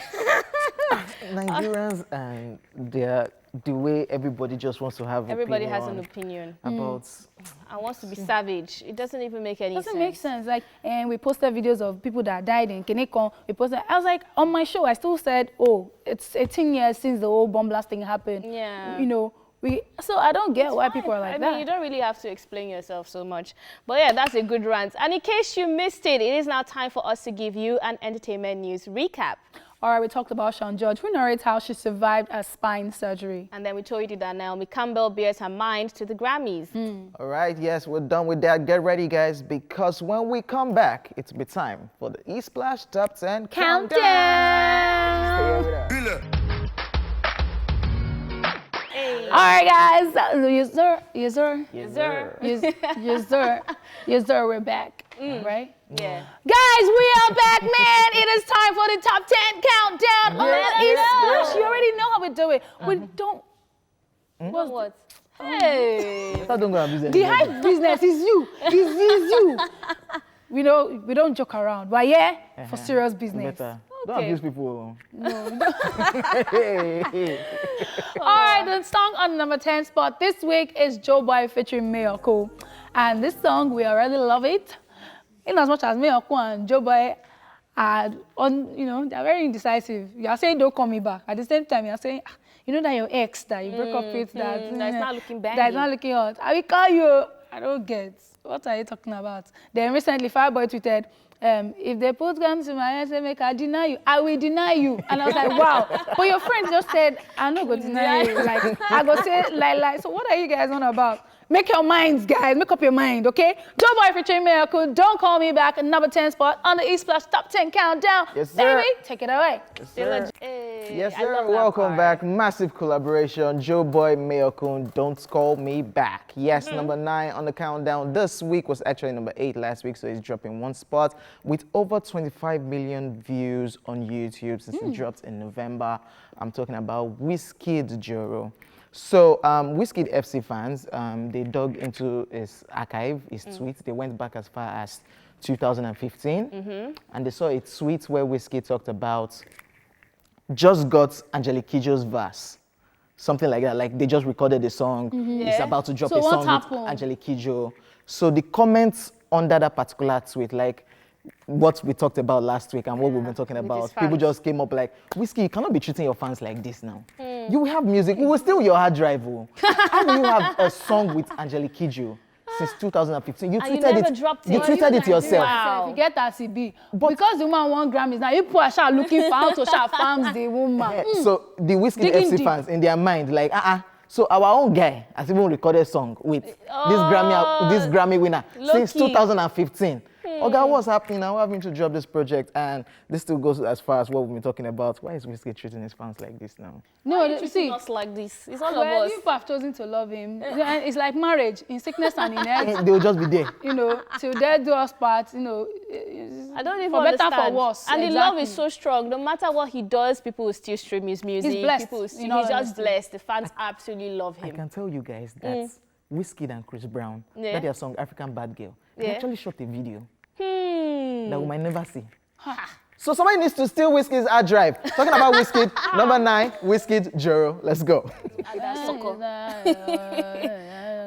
Nigerians and their the way everybody just wants to have Everybody has an opinion about and wants to be savage. It doesn't even make any sense. Doesn't make sense. Like, and we posted videos of people that died in Kenekon. We posted. I was like, on my show, I still said, oh, it's 18 years since the whole bomb blast thing happened. Yeah. You know, so I don't get why people are like that. I mean, you don't really have to explain yourself so much. But yeah, that's a good rant. And in case you missed it, it is now time for us to give you an entertainment news recap. All right, we talked about Shan, who narrates how she survived a spine surgery. And then we told you that Naomi Campbell bears her mind to the Grammys. All right, yes, we're done with that. Get ready, guys, because when we come back, it's be time for the E-Splash Top 10 Countdown. Hey. All right, guys. Yes, sir. Yes, sir. Yes, sir. Yes, sir. Yes, sir. We're back. Right? Yeah. Guys, we are back, man. It is time for the top 10 countdown on E-Splash. You already know how we do it. We don't. What? Hey. The hype business is you. Is you. We don't joke around. But yeah, for serious business. Don't abuse people. No. All right, the song on number 10 spot this week is Joe Boy featuring Mayoko. And this song, we already love it. In as much as Mayoko and Joe Boy are they're very indecisive. You are saying, don't call me back. At the same time, you are saying, you know that your ex that you broke up with, that's not looking bad. That's not looking hot. I will call you. I don't get. What are you talking about? Then recently, Fireboy tweeted, if they put guns in my head and make I deny you, I will deny you. And I was like, wow. But your friend just said, I'm not going to deny you. Like, I go say, like. So what are you guys on about? Make your minds, guys. Make up your mind, okay? Joe Boy featuring Miracle, Don't Call Me Back, number 10 spot on the E-Splash Top 10 Countdown. Yes, sir. Baby, take it away. Yes, sir. Hey, Yes, I sir. love that Welcome part. back. Massive collaboration. Joe Boy, Mayokun, Don't Call Me Back. Yes, number 9 on the countdown. This week was actually number 8 last week, so it's dropping one spot with over 25 million views on YouTube since it dropped in November. I'm talking about Wizkid Joro. So, Wizkid FC fans, they dug into his archive, his tweets. They went back as far as 2015, and they saw a tweet where Wizkid talked about just got Angelique Kidjo's verse. Something like that, like they just recorded the song, it's about to drop a song with Angelique Kidjo. So the comments under that particular tweet, like what we talked about last week and what we've been talking about, people just came up like, Wizkid, you cannot be treating your fans like this now. You will have music, we will steal your hard drive. How do you have a song with Angelique Kidjo since 2015? You tweeted it. You tweeted it yourself. Wow. You get that CB. Because the woman won Grammys, now you people are looking for how to farms the woman. Yeah, so the Wizkid FC fans, in their mind, like, so our own guy has even recorded a song with this Grammy winner since 2015. Okay, what's happening now? We're having to drop this project, and this still goes as far as what we've been talking about. Why is Wizkid treating his fans like this now? No, you see, us like this. It's all of us. People have chosen to love him. It's like marriage, in sickness and in health. They'll just be there. Till death do us part. I don't even for better, understand. for worse. And the love is so strong. No matter what he does, people will still stream his music. He's blessed. He's just blessed. The fans absolutely love him. I can tell you guys that Wizkid and Chris Brown, that their song African Bad Girl, they actually shot a video that we might never see. So somebody needs to steal Wizkid's hard drive. Talking about Wizkid, number 9, Wizkid Joro. Let's go.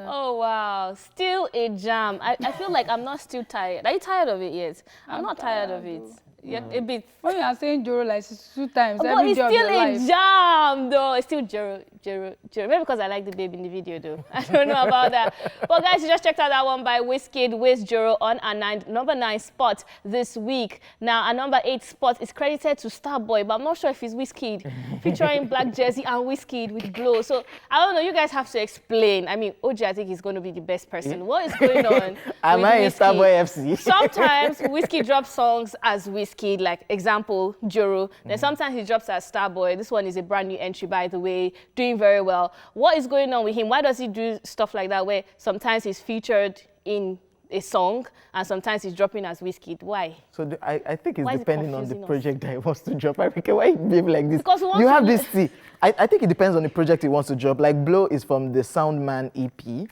Oh, wow. Still a jam. I feel like I'm not still tired. Are you tired of it yet? I'm not tired of it. Yeah, a bit. When you are saying Joro like 2 times, but every it's day of still your life. a jam, though. It's still Joro. Maybe because I like the baby in the video, though. I don't know about that. But guys, you just checked out that one by Wizkid, Wiz Joro on our number 9 spot this week. Now, our number 8 spot is credited to Starboy, but I'm not sure if it's Wizkid, featuring Black Jersey and Wizkid with Glow. So, I don't know. You guys have to explain. I mean, OJ, I think he's going to be the best person. What is going on? Am I in Starboy FC? Sometimes Wizkid drops songs as Wizkid, like example, Joro. Then sometimes he drops as Starboy. This one is a brand new entry, by the way, doing very well. What is going on with him? Why does he do stuff like that where sometimes he's featured in a song and sometimes he's dropping as Wizkid? Why? So I think it's depending on the confusing project that he wants to drop. I think why he behave like this? Because you have this tea. I think it depends on the project he wants to drop. Like Blow is from the Soundman EP,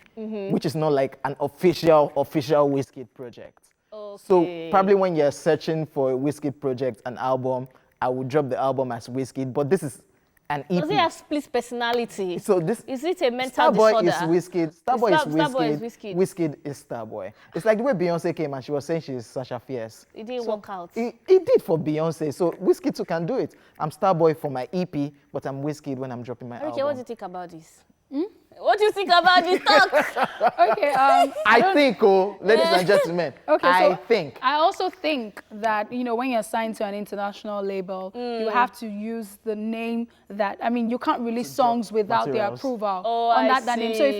which is not like an official Wizkid project. Okay. So probably when you're searching for a Wizkid project, an album, I would drop the album as Wizkid. But this is an EP. Does he have split personality? So this is it a mental disorder? Starboy is Wizkid. Starboy is Starboy is Wizkid. Wizkid. Wizkid is Starboy. It's like the way Beyonce came and she was saying she's Sasha Fierce. It didn't work out. It did for Beyonce. So Wizkid too can do it. I'm Starboy for my EP, but I'm Wizkid when I'm dropping my album. Okay, what do you think about this? What do you think about this talk? Okay, I think, ladies and gentlemen, okay, I think. I also think that, you know, when you're signed to an international label, you have to use the name that, I mean, you can't release songs without their approval on that name. So if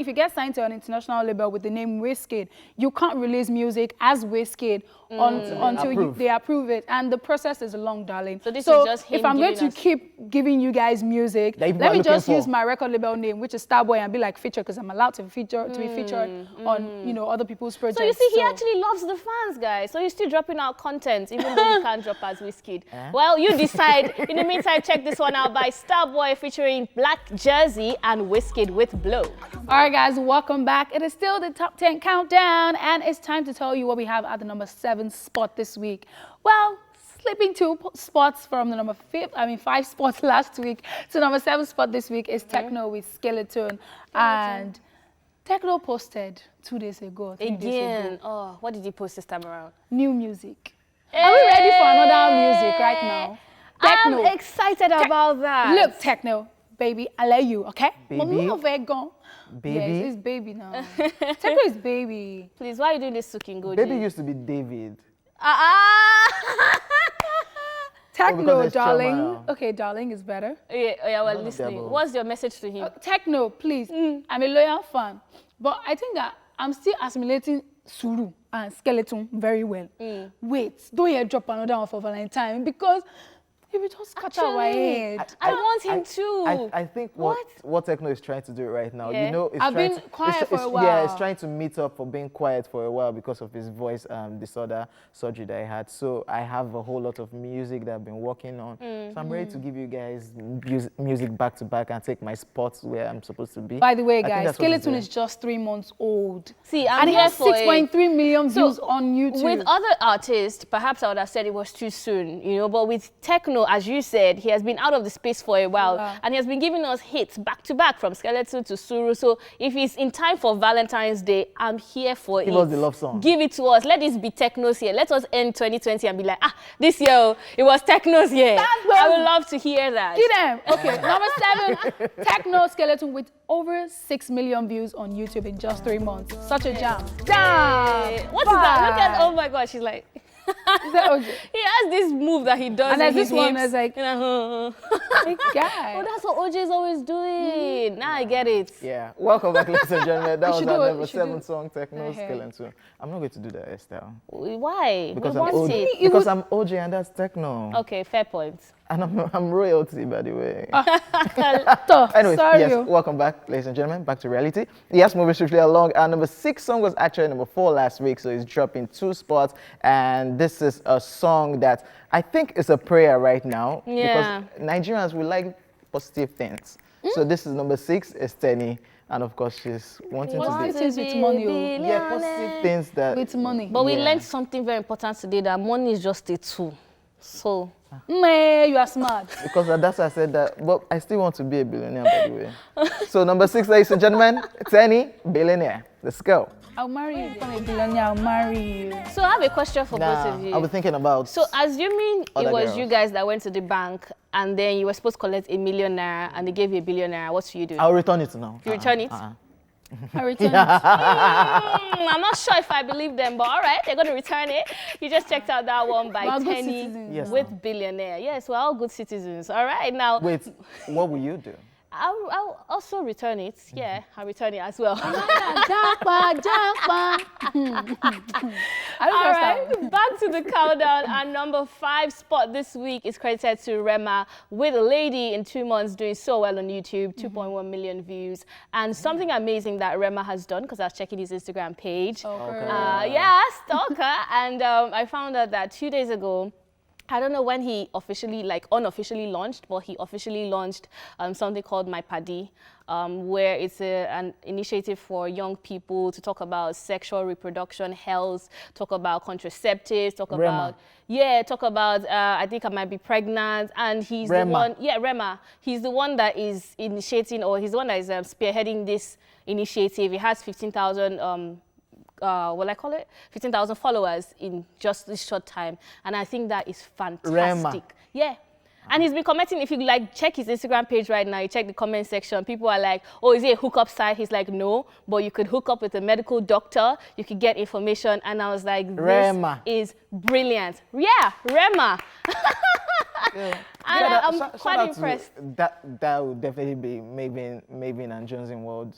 you get signed to an international label with the name Wizkid, you can't release music as Wizkid until they approve it. And the process is long, darling. So this is just him if I'm going to us... keep giving you guys music, let me just use my record label name, which is Starboy, and be like featured, because I'm allowed to be featured on, you know, other people's projects. So you see, he actually loves the fans, guys. So he's still dropping out content, even though he can't drop as Wizkid. Well, you decide. In the meantime, check this one out by Starboy featuring Black Jersey and Wizkid with Blow. All right, guys, welcome back. It is still the top 10 countdown, and it's time to tell you what we have at the number 7 spot this week. Well, slipping 2 spots from the number 5 spots last week to number 7 spot this week is Techno with Skeleton. And Techno posted 2 days ago. Again. Oh, what did he post this time around? New music. Are we ready for another music right now? Techno. I'm excited about that. Look, Techno, baby, I let you, okay? Baby. Baby? Yes, it's baby now. Techno is baby. Please, why are you doing this sucking good? Baby used to be David. Techno, darling. Okay, darling is better. Yeah, well, listening. What's your message to him? Techno, please. I'm a loyal fan. But I think that I'm still assimilating Suru and Skeleton very well. Wait, don't you drop another one for Valentine, because he will just catch our head. I want him too. I think what Techno is trying to do right now, you know, I've been quiet for a while. Yeah, it's trying to meet up for being quiet for a while because of his voice disorder surgery that he had. So I have a whole lot of music that I've been working on. So I'm ready to give you guys music back to back and take my spots where I'm supposed to be. By the way, guys, Skeleton is just 3 months old. See, and he has 6.3 million views on YouTube. With other artists, perhaps I would have said it was too soon, you know, but with Techno, as you said, he has been out of the space for a while, and he has been giving us hits back to back from Skeleton to Suru. So if it's in time for Valentine's Day, I'm here for it. Give us the love song. Give it to us. Let this be Techno's year. Let us end 2020 and be like, this year, it was Techno's year. I would love to hear that. Get them. Okay, number 7, Techno Skeleton with over 6 million views on YouTube in just 3 months. Such a jam. Damn! What is that? Look at, oh my God, she's like... Is that OJ? He has this move that he does. And there's this one that's like, guy. Oh, that's what OJ is always doing. Now I get it. Yeah. Welcome back, ladies and gentlemen. That was our number 7 song, Techno Skeleton. I'm not going to do that, Estelle. Why? Because I'm OJ and that's Techno. Okay, fair point. And I'm royalty, by the way. Anyway, yes, welcome back, ladies and gentlemen, back to reality. Yes, moving swiftly along. Our number 6 song was actually number 4 last week, so it's dropping 2 spots. And this is a song that I think is a prayer right now. Yeah. Because Nigerians, we like positive things. So this is number 6, is Tenny. And of course, she's wanting to be with money. Yeah, positive things that... With money. But we learned something very important today, that money is just a tool. So... you are smart. Because that's why I said that, but I still want to be a billionaire, by the way. So number 6, ladies and gentlemen, Tenny, billionaire. Let's go. I'll marry you. Become a billionaire, I'll marry you. So I have a question for both of you. I was thinking about... So assuming it was you guys that went to the bank and then you were supposed to collect $1 million and they gave you $1 billion, what will you do? I'll return it now. You return it? I return it. I'm not sure if I believe them, but all right, they're going to return it. You just checked out that one by Tenny with Billionaire. Yes, we're all good citizens. All right, now... Wait, what will you do? I'll also return it. Yeah, I'll return it as well. All right, back to the countdown. Our number 5 spot this week is credited to Rema with a lady in 2 months doing so well on YouTube, 2.1 million views. And something amazing that Rema has done, because I was checking his Instagram page. Okay. Yeah, stalker. And I found out that 2 days ago, I don't know when he officially, like unofficially launched, but he officially launched something called My Paddy, where it's an initiative for young people to talk about sexual reproduction, health, talk about contraceptives, talk about, I think I might be pregnant, and he's the one, Rema, he's the one that is initiating, or he's the one that is spearheading this initiative. He has 15,000 15,000 followers in just this short time. And I think that is fantastic. Rema. Yeah. And he's been commenting, if you like check his Instagram page right now, you check the comment section, people are like, oh, is it a hookup site? He's like, no, but you could hook up with a medical doctor, you could get information. And I was like, this is brilliant. Yeah, Rema. Yeah. And I'm quite impressed. That would definitely be maybe in Jones in World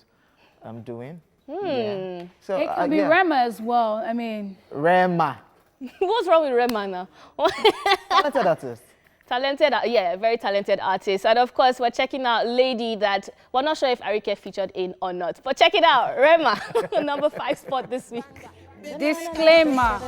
doing. Yeah. So, it could be Rema as well. I mean, Rema. What's wrong with Rema now? Talented artist. Talented, yeah, very talented artist. And of course, we're checking out Lady that we're not sure if Arike featured in or not. But check it out, Rema, number 5 spot this week. Disclaimer.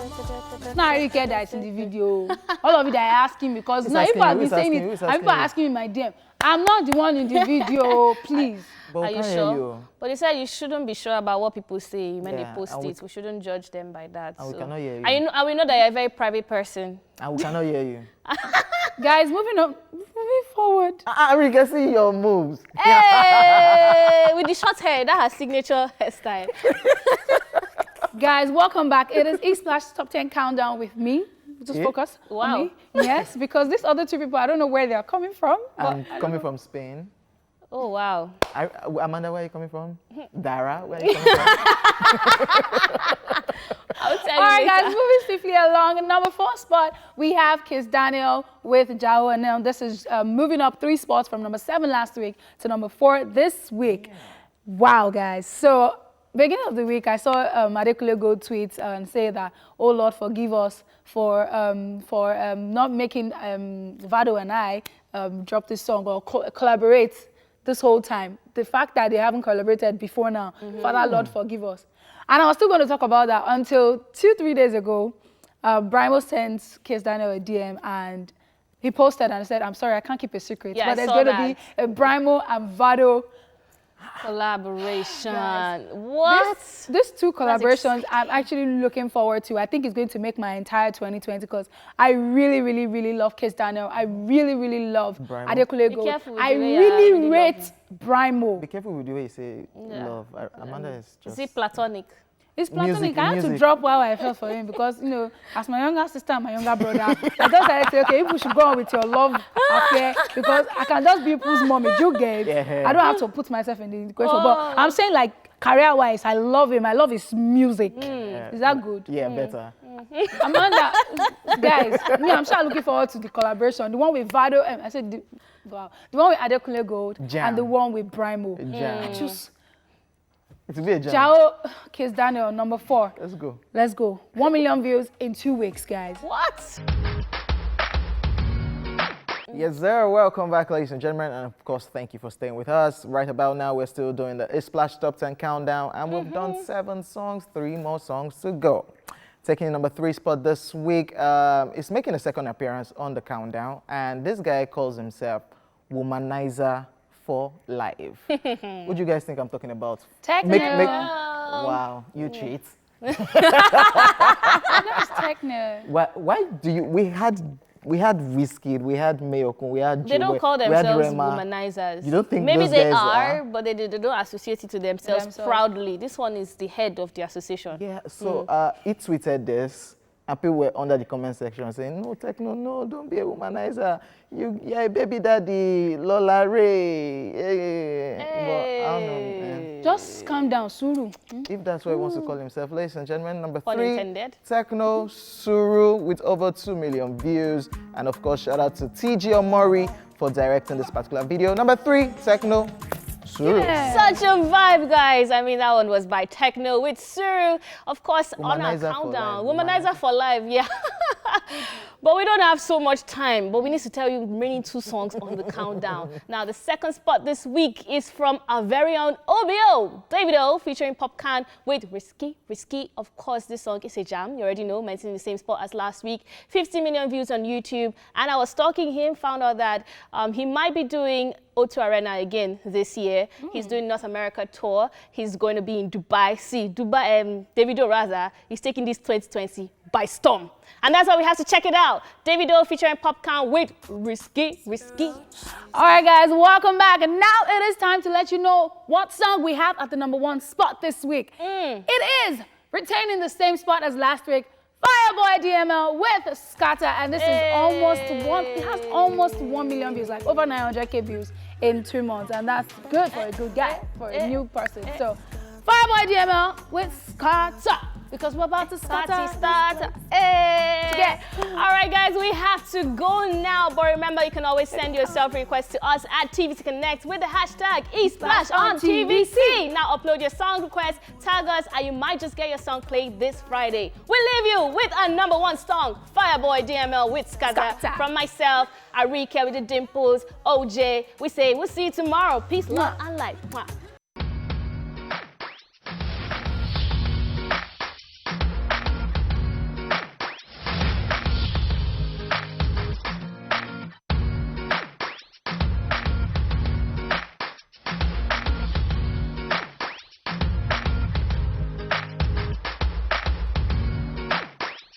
It's not Arike that's in the video. All of you that are asking because now people have been saying it, and people are asking me in my DM. I'm not the one in the video, please. Are you sure? But they said you shouldn't be sure about what people say when they post it. We shouldn't judge them by that. And we cannot hear you. And we know that you're a very private person. And we cannot hear you. Guys, moving forward. We can see your moves. Hey, with the short hair, that's her signature hairstyle. Guys, welcome back. It is E-Splash Top 10 Countdown with me. Just focus on me. Yes, because these other 2 people, I don't know where they are coming from. I'm coming from Spain. Oh, wow. Amanda, where are you coming from? Dara, where are you coming from? I'll tell you All right, later. guys, moving swiftly along. At number 4 spot, we have Kiss Daniel with Jao. And now this is moving up 3 spots from number 7 last week to number 4 this week. Yeah. Wow, guys. So, beginning of the week, I saw Adekule go tweet and say that, oh Lord, forgive us for not making Vado and I drop this song or collaborate this whole time. The fact that they haven't collaborated before now, Father Lord, forgive us. And I was still going to talk about that until 2-3 days ago, Brimo sent Kiss Daniel a DM and he posted and said, I'm sorry, I can't keep a secret. Yeah, but there's going to be a Brimo and Vado collaboration. Guys, what? These 2 collaborations I'm actually looking forward to. I think it's going to make my entire 2020 because I really, really, really love Kiss Daniel. I really, really love Adekule Gold. I really rate Brimo. Be careful with the way you say love. Amanda is just... Is it platonic? It's platonic. I had to drop while I fell for him because, you know, as my younger sister and my younger brother, I just started to say, okay, you should go on with your love affair because I can just be people's mommy. You get it? I don't have to put myself in the equation. But I'm saying, like, career-wise, I love him. I love his music. Is that good? Yeah, better. Amanda, guys, I'm sure looking forward to the collaboration. The one with Vado, I said, the one with Adekule Gold and the one with Brimo. I choose... It's a bit Jao, Kiss Daniel, number 4. Let's go. Let's go. 1 million views in 2 weeks, guys. What? Yes, sir. Welcome back, ladies and gentlemen. And of course, thank you for staying with us. Right about now, we're still doing the E-Splash Top 10 Countdown. And we've done 7 songs, 3 more songs to go. Taking number 3 spot this week is making a second appearance on the countdown. And this guy calls himself Womanizer for Life. What do you guys think I'm talking about? Techno. Wow, you cheat. That's techno. Why do you? We had Wizkid, we had Mayokun, we had. They don't call themselves womanizers. You don't think maybe those they guys are, but they don't associate it to themselves proudly. This one is the head of the association. Yeah. So he tweeted this. And people were under the comment section saying, no, techno, no, don't be a womanizer. You're a baby daddy, Lola Ray. Hey. But I don't know, man. Just calm down, Suru. If that's what he wants to call himself. Ladies and gentlemen, number 3, unintended. Techno, Suru, with over 2 million views. And of course, shout out to TG Omori for directing this particular video. Number 3, Techno, Suru. Such a vibe, guys. I mean, that one was by Techno with Suru. Of course, on our countdown. Womanizer for life, yeah. But we don't have so much time. But we need to tell you remaining 2 songs on the countdown. Now, the second spot this week is from our very own OBO, Davido, featuring Popcan with Risky, Risky. Of course, this song is a jam. You already know, mentioned in the same spot as last week. 50 million views on YouTube. And I was stalking him, found out that he might be doing O2 Arena again this year. He's doing North America tour. He's going to be in Dubai. See, Dubai, Davido rather, he's taking this 2020 by storm. And that's why we have to check it out. Davido featuring Popcorn with Risky, Risky. All right, guys, welcome back. And now it is time to let you know what song we have at the #1 spot this week. It is retaining the same spot as last week, Fireboy DML with Scatter, and this is it has almost 1 million views, like over 900K views in 2 months, and that's good for a good guy, for a new person. So, Fireboy DML with Scatter, because we're about to start. All right, guys, we have to go now, but remember, you can always send your self request to us at TVC Connect with the hashtag eSplash on TVC. Now upload your song request, tag us, and you might just get your song played this Friday. We leave you with a #1 song, Fireboy DML with Scatter. From myself, Arika with the dimples, OJ. We say we'll see you tomorrow. Peace, love, and life. Mwah.